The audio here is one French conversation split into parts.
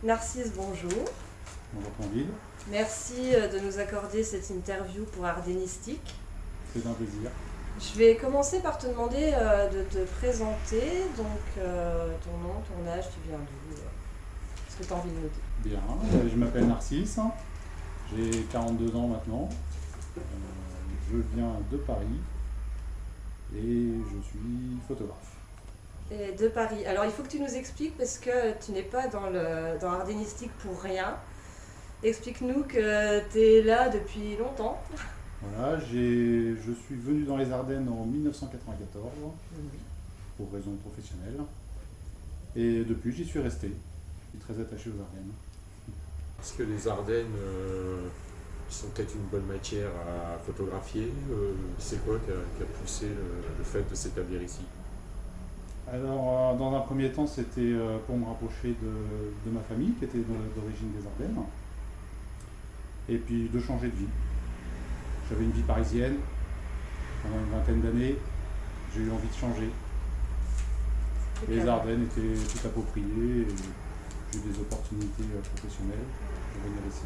Narcisse, bonjour. Bonjour Candide, Merci de nous accorder cette interview pour Ardenistique. c'est un plaisir. Je vais commencer par te demander de te présenter, donc ton nom, ton âge, tu viens d'où, ce que tu as envie de nous dire. Bien, je m'appelle Narcisse, j'ai 42 ans maintenant, je viens de Paris et je suis photographe. Et de Paris. Alors il faut que tu nous expliques parce que tu n'es pas dans Ardenistique pour rien. Explique-nous que tu es là depuis longtemps. Voilà, je suis venu dans les Ardennes en 1994 pour raisons professionnelles et depuis j'y suis resté. Je suis très attaché aux Ardennes. Est-ce que les Ardennes sont peut-être une bonne matière à photographier? C'est quoi qui a poussé le fait de s'établir ici? Alors, dans un premier temps, c'était pour me rapprocher de ma famille qui était d'origine des Ardennes et puis de changer de vie. J'avais une vie parisienne pendant une vingtaine d'années, j'ai eu envie de changer. Et les Ardennes étaient tout appropriées et j'ai eu des opportunités professionnelles pour venir ici.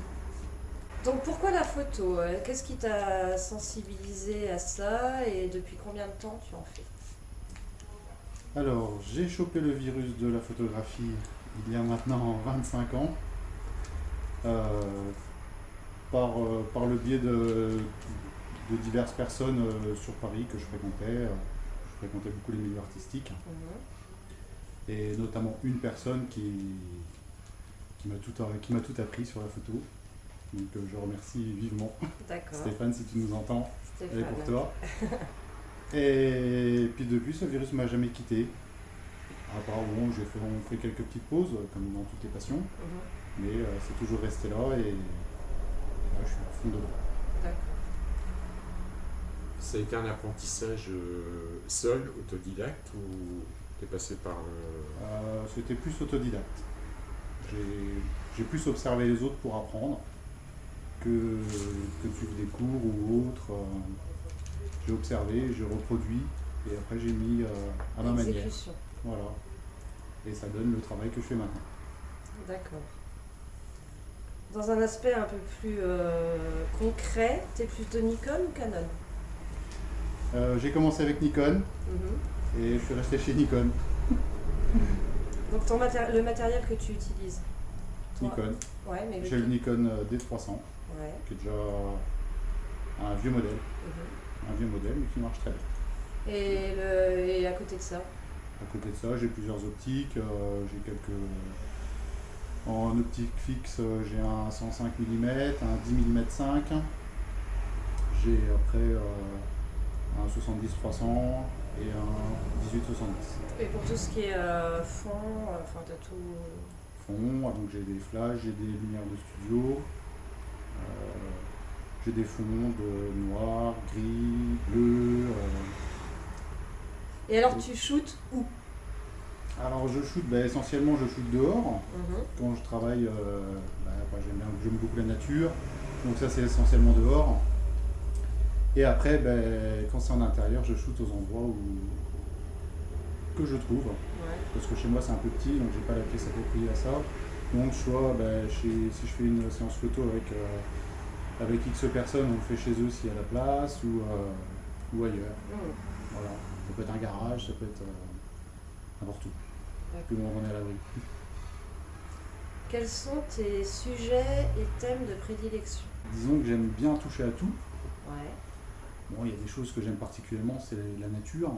Donc pourquoi la photo? Qu'est-ce qui t'a sensibilisé à ça et depuis combien de temps tu en fais? Alors, j'ai chopé le virus de la photographie il y a maintenant 25 ans par le biais de diverses personnes sur Paris que je fréquentais. Je fréquentais beaucoup les milieux artistiques et notamment une personne qui m'a tout appris sur la photo. Donc je remercie vivement. D'accord. Stéphane, si tu nous entends, elle est Stéphane. pour toi. Et puis depuis, ce virus ne m'a jamais quitté. À part bon, on fait quelques petites pauses, comme dans toutes les passions, mais c'est toujours resté là et là, je suis à fond dedans. D'accord. Ça a été un apprentissage seul, autodidacte, ou t'es passé par le... C'était plus autodidacte. J'ai plus observé les autres pour apprendre que de suivre des cours ou autres. J'ai observé, j'ai reproduit et après j'ai mis à ma manière. Exécution. Voilà. Et ça donne le travail que je fais maintenant. D'accord. Dans un aspect un peu plus concret, t'es plutôt Nikon ou Canon? J'ai commencé avec Nikon et je suis resté chez Nikon. Donc le matériel que tu utilises? Toi. Nikon. Ouais, mais J'ai le Nikon D300, Ouais. qui est déjà un vieux modèle. Un vieux modèle, mais qui marche très bien. Et à côté de ça? À côté de ça, j'ai plusieurs optiques. J'ai quelques... En optique fixe, j'ai un 105 mm, un 10 mm 5. J'ai après un 70-300 et un 18-70. Et pour tout ce qui est fond, enfin t'as tout... Fond, donc j'ai des flashs, j'ai des lumières de studio. J'ai des fonds de noir, gris, bleu. Et alors tu shootes où? Alors je shoot, essentiellement je shoot dehors. Quand je travaille, j'aime beaucoup la nature, donc ça c'est essentiellement dehors. Et après, quand c'est en intérieur, je shoot aux endroits que je trouve. Ouais. Parce que chez moi c'est un peu petit, donc j'ai pas la pièce appropriée à ça. Donc soit si je fais une séance photo avec X personnes, on le fait chez eux s'il y a la place ou ailleurs. Voilà. Ça peut être un garage, ça peut être n'importe où. Plus loin on est à l'abri. Quels sont tes sujets et thèmes de prédilection? Disons que j'aime bien toucher à tout. Ouais. Bon, il y a des choses que j'aime particulièrement, c'est la nature.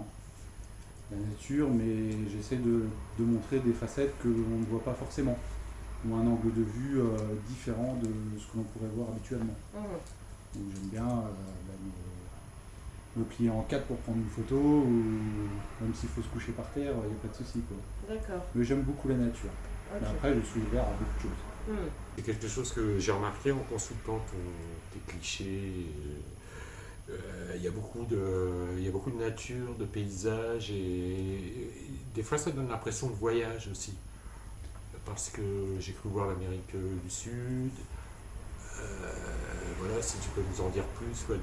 La nature, mais j'essaie de montrer des facettes que l'on ne voit pas forcément. Ou un angle de vue différent de ce que l'on pourrait voir habituellement. Donc j'aime bien me plier en quatre pour prendre une photo, ou même s'il faut se coucher par terre, il n'y a pas de souci. D'accord. Mais j'aime beaucoup la nature. Okay. Mais après, je suis ouvert à beaucoup de choses. C'est quelque chose que j'ai remarqué en consultant tes clichés. Il y a beaucoup de nature, de paysages, et des fois ça donne l'impression de voyage aussi. Parce que j'ai cru voir l'Amérique du Sud. Voilà, si tu peux nous en dire plus, quoi,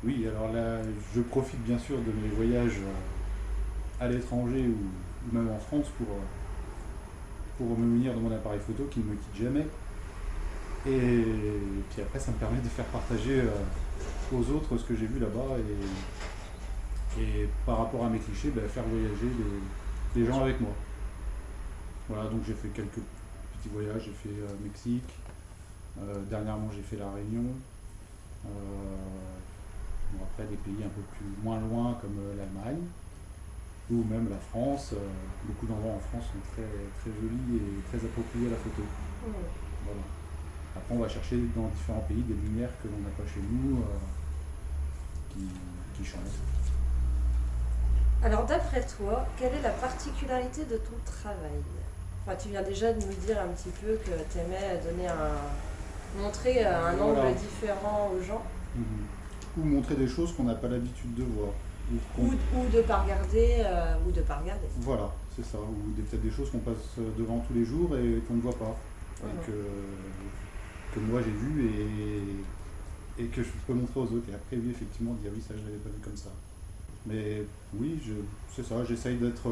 Oui, alors là, je profite bien sûr de mes voyages à l'étranger ou même en France pour me munir de mon appareil photo qui ne me quitte jamais. Et puis après, ça me permet de faire partager aux autres ce que j'ai vu là-bas et par rapport à mes clichés, faire voyager les gens avec moi. Voilà, donc j'ai fait quelques petits voyages, j'ai fait Mexique, dernièrement j'ai fait La Réunion, bon, après des pays un peu moins loin comme l'Allemagne ou même la France. Beaucoup d'endroits en France sont très, très jolis et très appropriés à la photo. Voilà. Après, on va chercher dans différents pays des lumières que l'on n'a pas chez nous, qui changent. Alors d'après toi, quelle est la particularité de ton travail? Enfin, tu viens déjà de nous dire un petit peu que tu aimais montrer un Voilà. angle différent aux gens. Ou montrer des choses qu'on n'a pas l'habitude de voir. Ou de pas regarder, ou de pas regarder. Voilà, c'est ça. Ou peut-être des choses qu'on passe devant tous les jours et qu'on ne voit pas. Et que moi j'ai vu et que je peux montrer aux autres. Et après, oui, effectivement, dire oui, ça je l'avais pas vu comme ça. Mais oui, c'est ça, j'essaye d'être...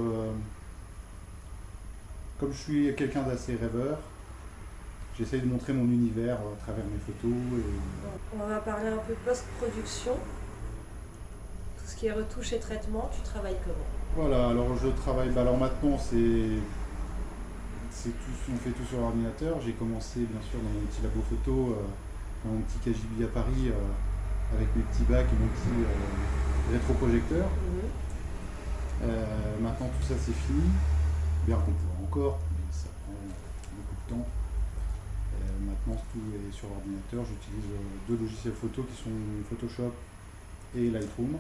comme je suis quelqu'un d'assez rêveur, j'essaye de montrer mon univers à travers mes photos. On va parler un peu post-production. Tout ce qui est retouche et traitement, tu travailles comment? Voilà, alors je travaille... alors maintenant, on fait tout sur l'ordinateur. J'ai commencé bien sûr dans mon petit labo photo, dans mon petit KGB à Paris, avec mes petits bacs et mon petit rétroprojecteur. Maintenant tout ça c'est fini, bien qu'on pourrait encore, mais ça prend beaucoup de temps. Maintenant tout est sur l'ordinateur, j'utilise deux logiciels photo qui sont Photoshop et Lightroom.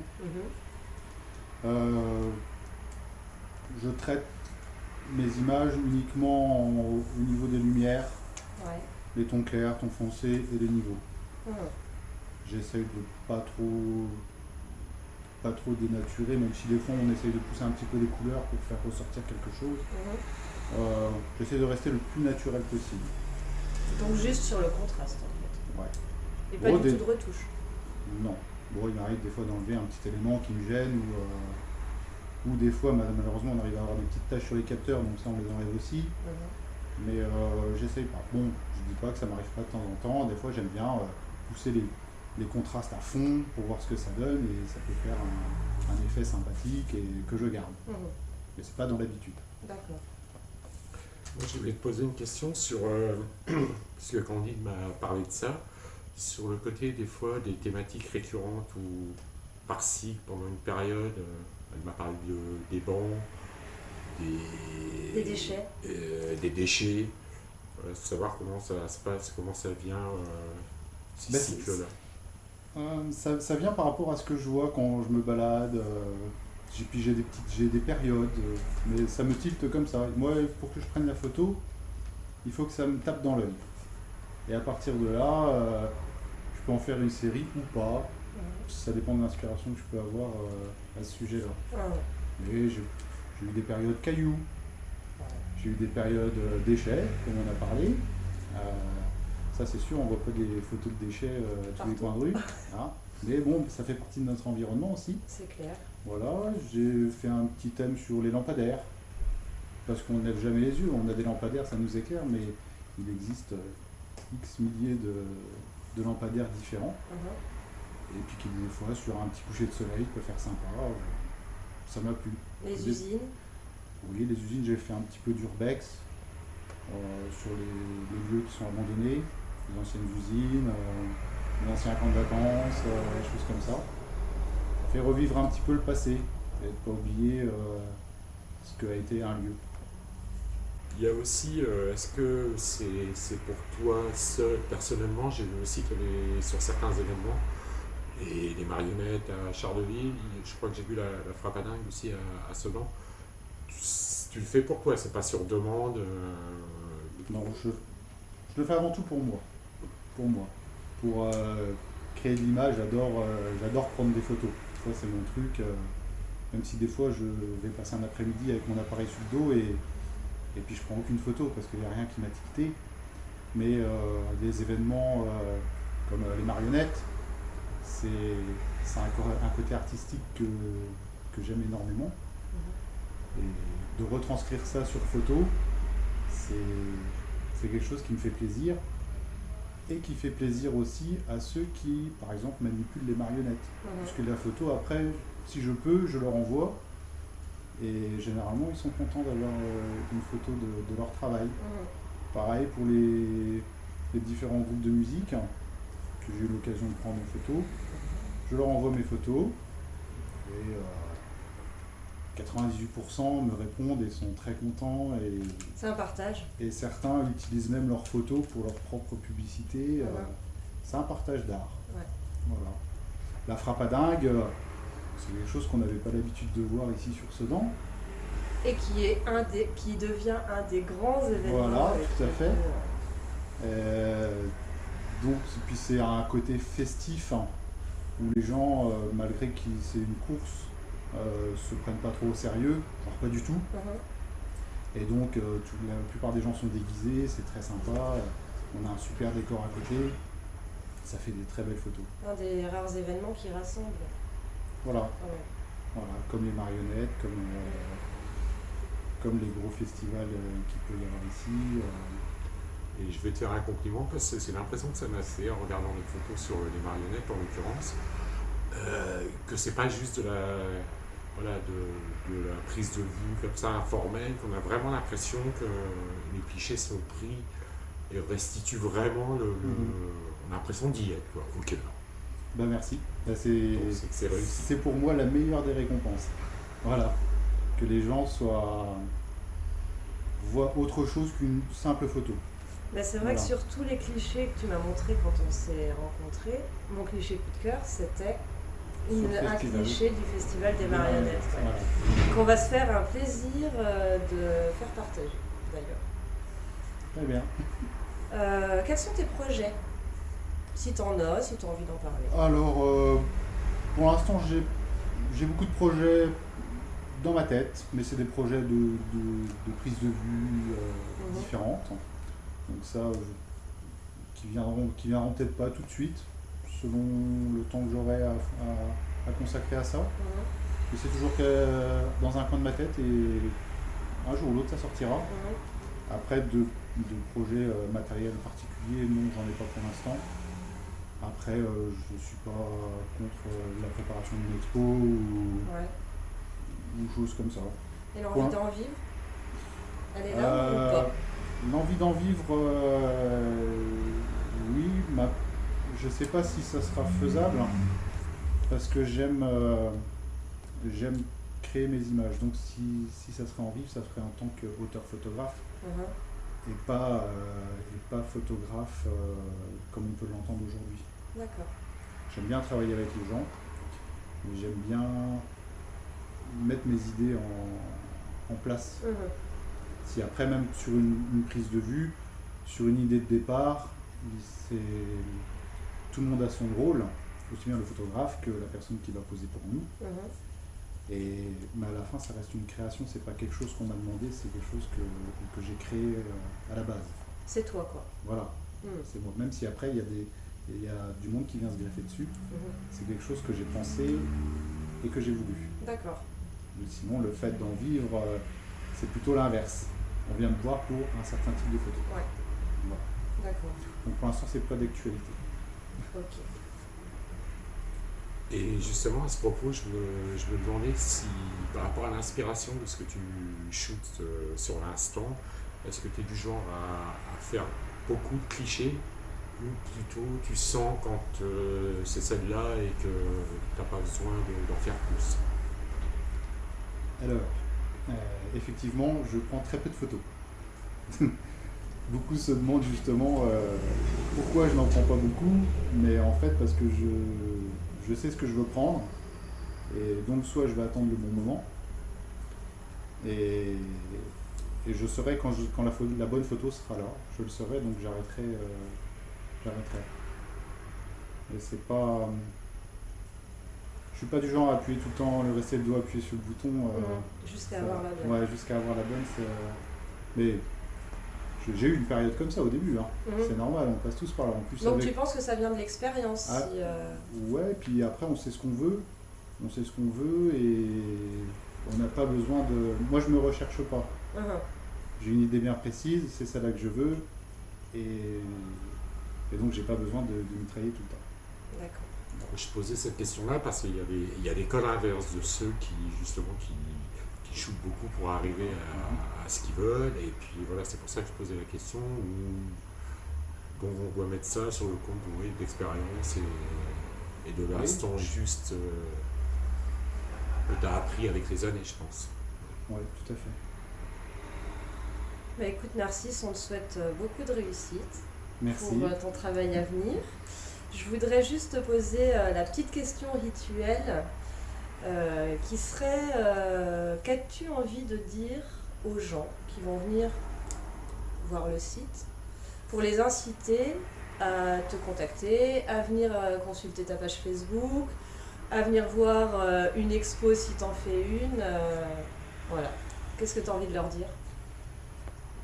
Je traite mes images uniquement au niveau des lumières, les tons clairs, tons foncés et les niveaux. J'essaye de pas trop dénaturer, même si des fois on essaye de pousser un petit peu les couleurs pour faire ressortir quelque chose. J'essaie de rester le plus naturel possible. Donc juste sur le contraste en fait. Ouais. Et pas du tout de retouche. Non. Bon, il m'arrive des fois d'enlever un petit élément qui me gêne ou des fois malheureusement on arrive à avoir des petites taches sur les capteurs, donc ça on les enlève aussi. Mais j'essaye pas. Bon, je dis pas que ça m'arrive pas de temps en temps. Des fois j'aime bien pousser les contrastes à fond pour voir ce que ça donne et ça peut faire un effet sympathique et que je garde. Mais c'est pas dans l'habitude. D'accord. Moi, je voulais te poser une question sur, parce que Candide m'a parlé de ça, sur le côté des fois des thématiques récurrentes ou par-ci pendant une période. Elle m'a parlé des bancs, des déchets. Des déchets. Savoir comment ça se passe, comment ça vient, ces cycles-là. Ça vient par rapport à ce que je vois quand je me balade. Puis j'ai des périodes, mais ça me tilte comme ça. Moi, pour que je prenne la photo, il faut que ça me tape dans l'œil. Et à partir de là, je peux en faire une série ou pas. Ça dépend de l'inspiration que je peux avoir à ce sujet-là. Mais j'ai eu des périodes cailloux, j'ai eu des périodes déchets, comme on a parlé. Ça c'est sûr, on ne voit pas des photos de déchets à tous les coins de rue. Hein. Mais bon, ça fait partie de notre environnement aussi. C'est clair. Voilà, j'ai fait un petit thème sur les lampadaires. Parce qu'on ne lève jamais les yeux, on a des lampadaires, ça nous éclaire, mais il existe X milliers de lampadaires différents. Et puis qui des fois sur un petit coucher de soleil peut faire sympa. Ça m'a plu. Les usines? Oui, les usines, j'ai fait un petit peu d'urbex sur les lieux qui sont abandonnés, les anciennes usines, les anciens camps de vacances, des choses comme ça. Ça fait revivre un petit peu le passé et ne pas oublier ce qu'a été un lieu. Il y a aussi, est-ce que c'est pour toi seul, personnellement, j'ai vu aussi que sur certains événements, et les marionnettes à Charleville, je crois que j'ai vu la frappe à dingue aussi à Sedan. Tu le fais pour toi, c'est pas sur demande. Non, je le fais avant tout pour moi. Pour créer de l'image, j'adore prendre des photos. Ça c'est mon truc. Même si des fois je vais passer un après-midi avec mon appareil sur le dos et puis je prends aucune photo parce qu'il n'y a rien qui m'a tiqueté. Mais des événements comme les marionnettes, c'est un côté artistique que j'aime énormément. Et de retranscrire ça sur photo, c'est quelque chose qui me fait plaisir et qui fait plaisir aussi à ceux qui, par exemple, manipulent les marionnettes. Puisque la photo, après, si je peux, je leur envoie. Et généralement, ils sont contents d'avoir une photo de leur travail. Pareil pour les différents groupes de musique que j'ai eu l'occasion de prendre en photo. Je leur envoie mes photos et 98% me répondent et sont très contents. C'est un partage. Et certains utilisent même leurs photos pour leur propre publicité. C'est un partage d'art. Ouais. Voilà. La frappadingue, c'est quelque chose qu'on n'avait pas l'habitude de voir ici sur Sedan. Et qui devient un des grands événements. Voilà, tout à fait. Donc, puis c'est un côté festif où les gens, malgré que c'est une course, se prennent pas trop au sérieux, alors pas du tout. Et donc la plupart des gens sont déguisés, c'est très sympa, on a un super décor à côté, ça fait des très belles photos. Un des rares événements qui rassemble. Voilà, voilà, comme les marionnettes, comme les gros festivals qu'il peut y avoir ici. Et je vais te faire un compliment parce que c'est l'impression que ça m'a fait en regardant les photos sur les marionnettes en l'occurrence, que c'est pas juste de la prise de vue comme ça informelle, qu'on a vraiment l'impression que les clichés sont pris et restituent vraiment on a l'impression d'y être, quoi, au cœur. Ben merci. C'est pour moi la meilleure des récompenses. Voilà. Que les gens voient autre chose qu'une simple photo. Ben c'est vrai que sur tous les clichés que tu m'as montré quand on s'est rencontrés, mon cliché coup de cœur, c'était un cliché du Festival des marionnettes. Voilà. Qu'on va se faire un plaisir de faire partager, d'ailleurs. Très bien. Quels sont tes projets? Si tu en as, si tu as envie d'en parler. Alors, pour l'instant, j'ai beaucoup de projets dans ma tête, mais c'est des projets de prise de vue différentes. Donc ça, qui viendront peut-être pas tout de suite, selon le temps que j'aurai à consacrer à ça. Mais c'est toujours dans un coin de ma tête et un jour ou l'autre ça sortira. Après, de projets matériels particuliers, non, j'en ai pas pour l'instant. Après, je ne suis pas contre la préparation d'une expo ou choses comme ça. Et l'envie d'en vivre, elle est là ou pas? L'envie d'en vivre, oui, je ne sais pas si ça sera faisable, parce que j'aime créer mes images. Donc si ça serait en vivre, ça serait en tant qu'auteur-photographe. Et pas photographe comme on peut l'entendre aujourd'hui. D'accord. J'aime bien travailler avec les gens, mais j'aime bien mettre mes idées en place. Si après, même sur une prise de vue, sur une idée de départ, tout le monde a son rôle, aussi bien le photographe que la personne qui va poser pour nous. Mais à la fin, ça reste une création, c'est pas quelque chose qu'on m'a demandé, c'est quelque chose que j'ai créé à la base. C'est toi, quoi. Voilà, c'est moi. Même si après, il y a du monde qui vient se greffer dessus, c'est quelque chose que j'ai pensé et que j'ai voulu. D'accord. Mais sinon, le fait d'en vivre, c'est plutôt l'inverse. On vient me voir pour un certain type de photo. Ouais. Voilà. D'accord. Donc pour l'instant, c'est pas d'actualité. Ok. Et justement, à ce propos, je me demandais si, par rapport à l'inspiration de ce que tu shootes sur l'instant, est-ce que tu es du genre à faire beaucoup de clichés ou plutôt tu sens quand c'est celle-là et que tu n'as pas besoin d'en faire plus? Alors, effectivement, je prends très peu de photos. Beaucoup se demandent justement pourquoi je n'en prends pas beaucoup, mais en fait parce que je sais ce que je veux prendre, et donc soit je vais attendre le bon moment, et je saurai quand la bonne photo sera là, je le saurai, donc j'arrêterai. Et c'est pas... Je suis pas du genre à appuyer tout le temps, rester le doigt appuyé sur le bouton. Jusqu'à avoir la bonne. Ouais, jusqu'à avoir la bonne, mais j'ai eu une période comme ça au début, c'est normal, on passe tous par là. En plus, donc tu penses que ça vient de l'expérience? Ouais, puis après on sait ce qu'on veut, et on n'a pas besoin de... Moi je me recherche pas. j'ai une idée bien précise, c'est celle-là que je veux, et donc j'ai pas besoin de mitrailler tout le temps. D'accord. Je posais cette question-là parce qu'il y a l'école inverse de ceux qui, justement, qui shootent beaucoup pour arriver à ce qu'ils veulent. Et puis voilà, c'est pour ça que je posais la question. Donc on doit mettre ça sur le compte d'expérience et de l'instant juste que tu as appris avec les années, je pense. Oui, tout à fait. Bah, écoute Narcisse, on te souhaite beaucoup de réussite. Merci. Pour ton travail à venir. Je voudrais juste te poser la petite question rituelle qui serait qu'as-tu envie de dire aux gens qui vont venir voir le site pour les inciter à te contacter, à venir consulter ta page Facebook, à venir voir une expo si t'en fais une. Voilà. Qu'est-ce que tu as envie de leur dire?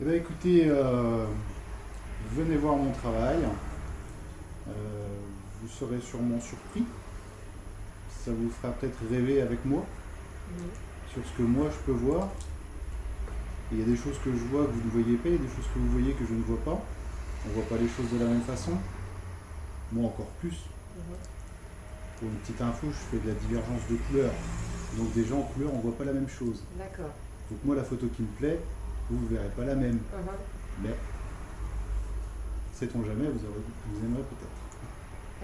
Eh bien écoutez, venez voir mon travail. Vous serez sûrement surpris. Ça vous fera peut-être rêver avec moi sur ce que moi je peux voir. Il y a des choses que je vois que vous ne voyez pas, il y a des choses que vous voyez que je ne vois pas. On ne voit pas les choses de la même façon. Moi encore plus. Pour une petite info, je fais de la divergence de couleurs. Donc déjà en couleur, on ne voit pas la même chose. D'accord. Donc moi la photo qui me plaît, vous ne verrez pas la même. Mais sait-on jamais, vous aimerez peut-être.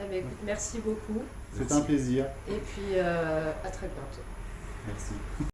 Eh bien, écoute, merci beaucoup. C'est un plaisir. Et puis à très bientôt. Merci.